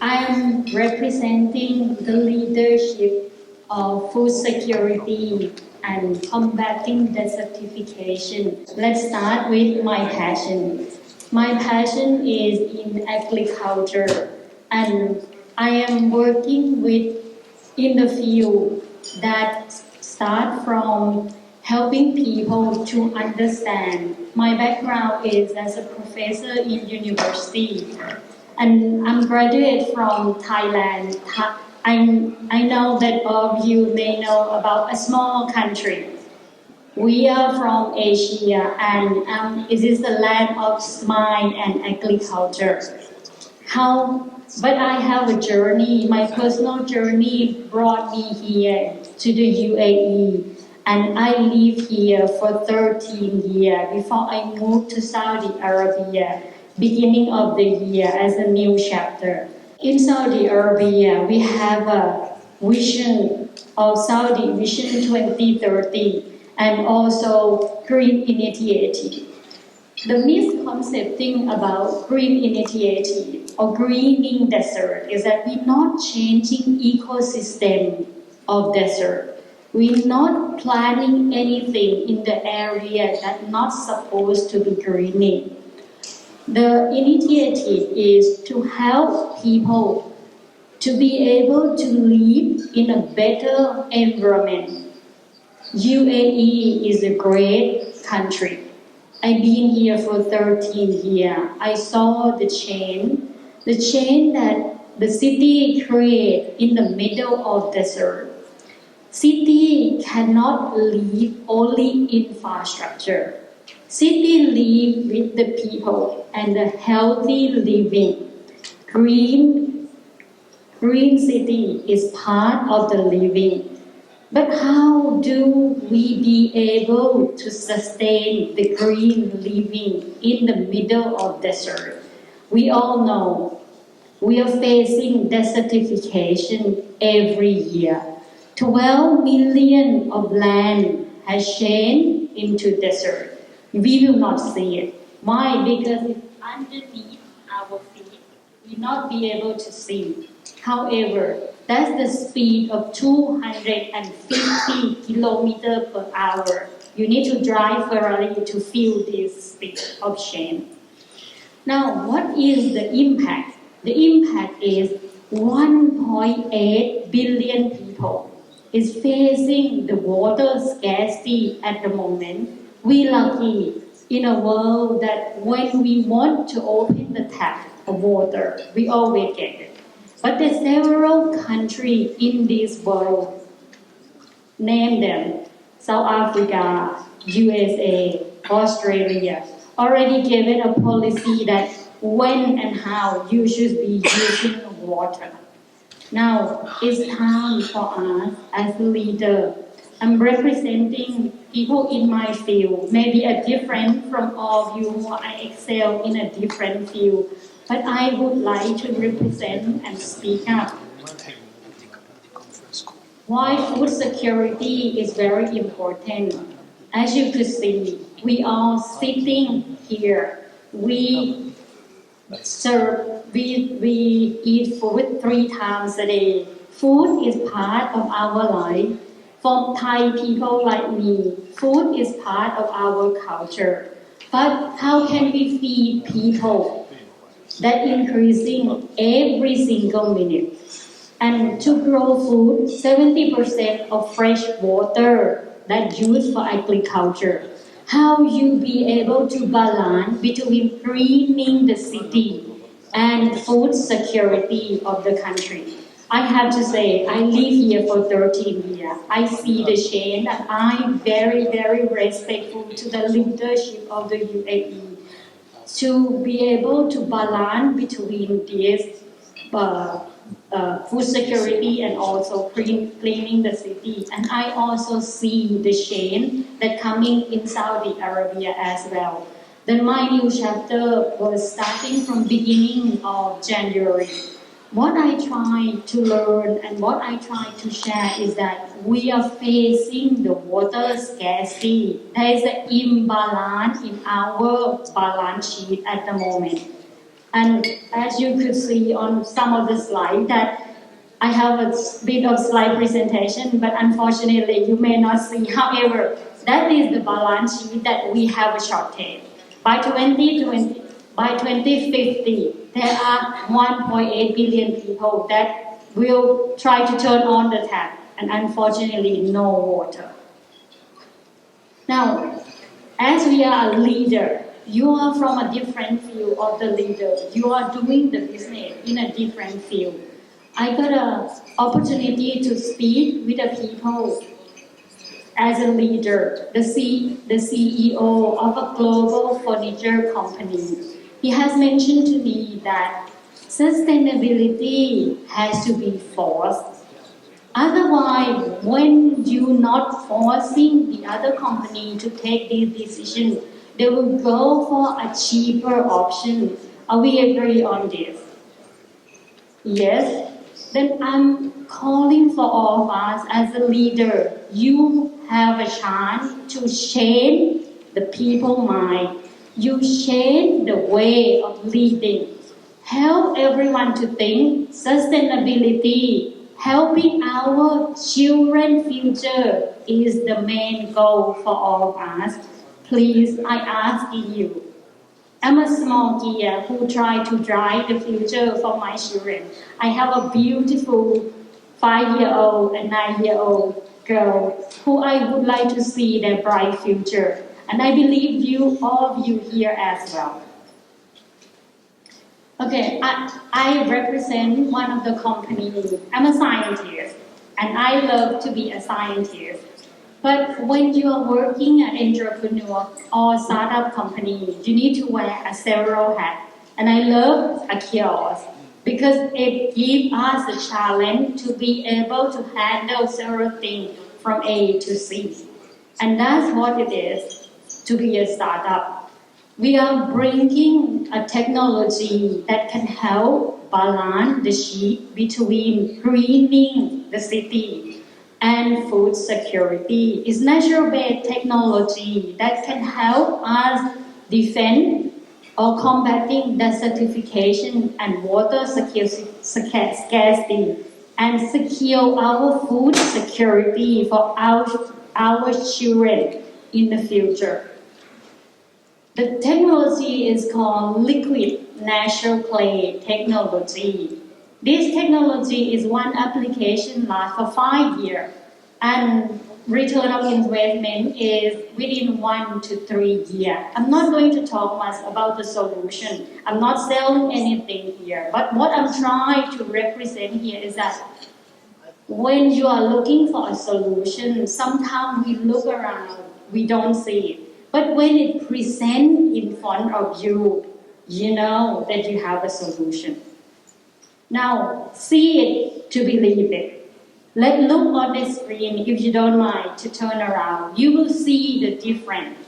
I am representing the leadership of food security and combating desertification. Let's start with my passion. My passion is in agriculture, and I am working with in the field that start from helping people to understand. My background is as a professor in university, and I'm graduate from Thailand. I know that all of you may know about a small country. We are from Asia, and it is the land of smile and agriculture. How, but I have a journey. My personal journey brought me here to the UAE, and I live here for 13 years before I moved to Saudi Arabia, beginning of the year as a new chapter. In Saudi Arabia, we have a vision of Saudi Vision 2030 and also Green Initiative. The misconception about green initiative or greening desert is that we're not changing ecosystem of desert. We're not planting anything in the area that's not supposed to be greening. The initiative is to help people to be able to live in a better environment. UAE is a great country. I've been here for 13 years. I saw the change that the city create in the middle of desert. City cannot live only infrastructure. City live with the people and the healthy living. Green city is part of the living. But how do we be able to sustain the green living in the middle of desert? We all know we are facing desertification every year. 12 million of land has changed into desert. We will not see it. Why? Because it's underneath our feet. We will not be able to see. However, that's the speed of 250 kilometers per hour. You need to drive Ferrari to feel this speed of change. Now, what is the impact? The impact is 1.8 billion people is facing the water scarcity at the moment. We lucky in a world that when we want to open the tap of water, we always get it. But there are several countries in this world, name them, South Africa, USA, Australia, already given a policy that when and how you should be using water. Now, it's time for us as a leader. I'm representing people in my field, maybe a different from all of you who I excel in a different field. But I would like to represent and speak up. Why food security is very important. As you could see, we are sitting here. We eat food 3 times a day. Food is part of our life. For Thai people like me, food is part of our culture. But how can we feed people? That increasing every single minute. And to grow food, 70% of fresh water that used for agriculture. How you be able to balance between greening the city and food security of the country. I have to say, I live here for 13 years. I see the change, and I'm very, very respectful to the leadership of the UAE. To be able to balance between this food security and also cleaning the city. And I also see the change that coming in Saudi Arabia as well. Then my new chapter was starting from beginning of January. What I try to learn and what I try to share is that we are facing the water scarcity. There is an imbalance in our balance sheet at the moment. And as you could see on some of the slides that I have a bit of slide presentation, but unfortunately you may not see. However, that is the balance sheet that we have a shortage. By 2050, there are 1.8 billion people that will try to turn on the tap, and unfortunately no water. Now, as we are a leader, you are from a different field of the leader. You are doing the business in a different field. I got an opportunity to speak with the people as a leader, the CEO of a global furniture company. He has mentioned to me that sustainability has to be forced. Otherwise, when you're not forcing the other company to take this decision, they will go for a cheaper option. Are we agree on this? Yes? Then I'm calling for all of us as a leader. You have a chance to change the people mind. You change the way of leading. Help everyone to think sustainability. Helping our children's future is the main goal for all of us. Please, I ask you. I'm a small gear who try to drive the future for my children. I have a beautiful 5-year-old and 9-year-old girl who I would like to see their bright future. And I believe you, all of you here as well. Okay, I represent one of the companies. I'm a scientist, and I love to be a scientist. But when you are working an entrepreneur or startup company, you need to wear a several hats. And I love a kiosk because it gives us a challenge to be able to handle several things from A to C. And that's what it is to be a startup. We are bringing a technology that can help balance the sheet between greening the city and food security. It's natural-based technology that can help us defend or combating desertification and water scarcity and secure our food security for our children in the future. The technology is called liquid natural clay technology. This technology is one application lasts for 5 years and return of investment is within 1 to 3 years. I'm not going to talk much about the solution. I'm not selling anything here. But what I'm trying to represent here is that when you are looking for a solution, sometimes we look around, we don't see it. But when it presents in front of you, you know that you have a solution. Now, see it to believe it. Let's look on the screen, if you don't mind, to turn around. You will see the difference.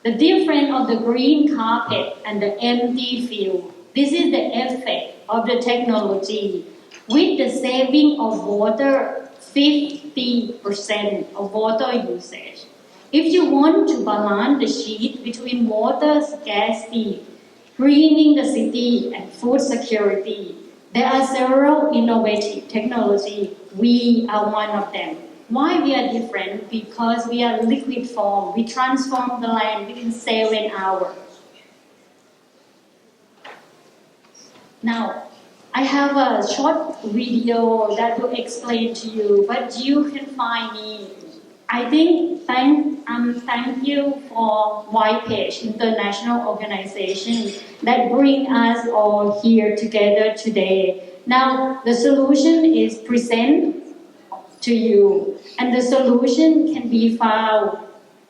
The difference of the green carpet and the empty field. This is the effect of the technology. With the saving of water, 50% of water usage. If you want to balance the sheet between water scarcity, greening the city, and food security, there are several innovative technologies. We are one of them. Why we are different? Because we are liquid form. We transform the land within 7 hours. Now, I have a short video that will explain to you, but you can find me. I think thank you for White Page International Organization that bring us all here together today. Now the solution is present to you, and the solution can be found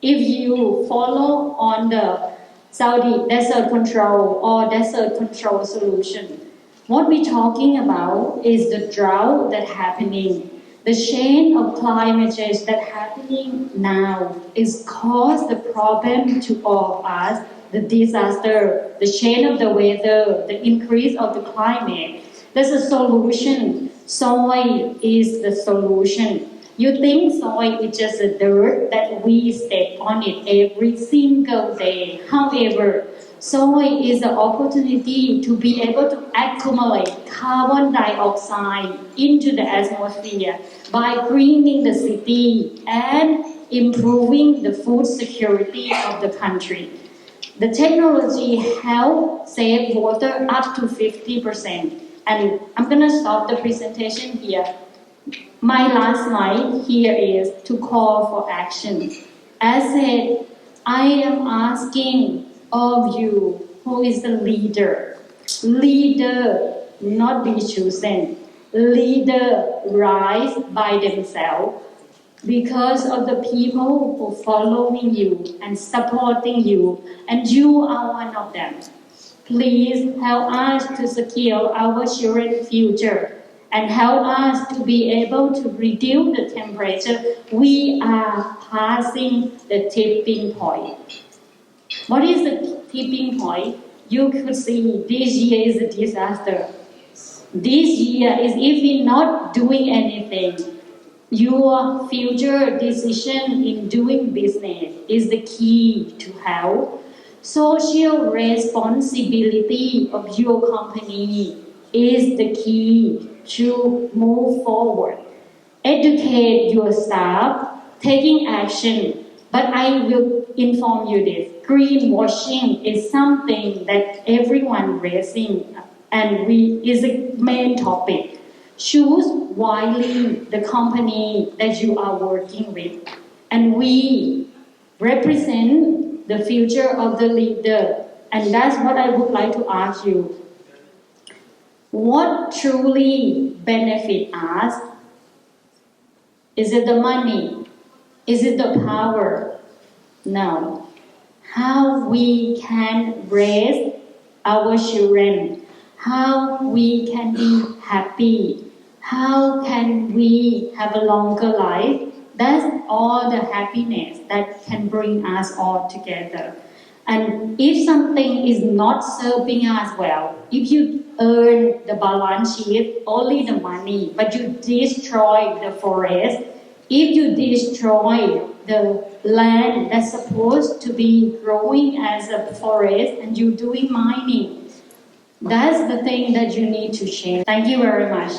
if you follow on the Saudi desert control or desert control solution. What we're talking about is the drought that's happening. The change of climate change that's happening now is cause the problem to all of us, the disaster, the change of the weather, the increase of the climate. There's a solution. Soil is the solution. You think soil is just a dirt that we step on it every single day. However, soil is an opportunity to be able to accumulate carbon dioxide into the atmosphere by greening the city and improving the food security of the country. The technology helps save water up to 50%. And I'm going to stop the presentation here. My last slide here is to call for action. As said, I am asking of you who is the leader. Leader not be chosen. Leader rise by themselves because of the people who following you and supporting you, and you are one of them. Please help us to secure our children's future and help us to be able to reduce the temperature. We are passing the tipping point. What is the tipping point? You could see this year is a disaster. This year is if we're not doing anything, your future decision in doing business is the key to health. Social responsibility of your company is the key to move forward. Educate your staff, taking action. But I will inform you this. Greenwashing is something that everyone raising and is a main topic. Choose wisely the company that you are working with. And we represent the future of the leader. And that's what I would like to ask you. What truly benefits us? Is it the money? Is it the power? No. How we can raise our children, how we can be happy, how can we have a longer life. That's all the happiness that can bring us all together. And if something is not serving us well, if you earn the balance sheet, only the money, but you destroy the forest, if you destroy the land that's supposed to be growing as a forest and you're doing mining, that's the thing that you need to change. Thank you very much.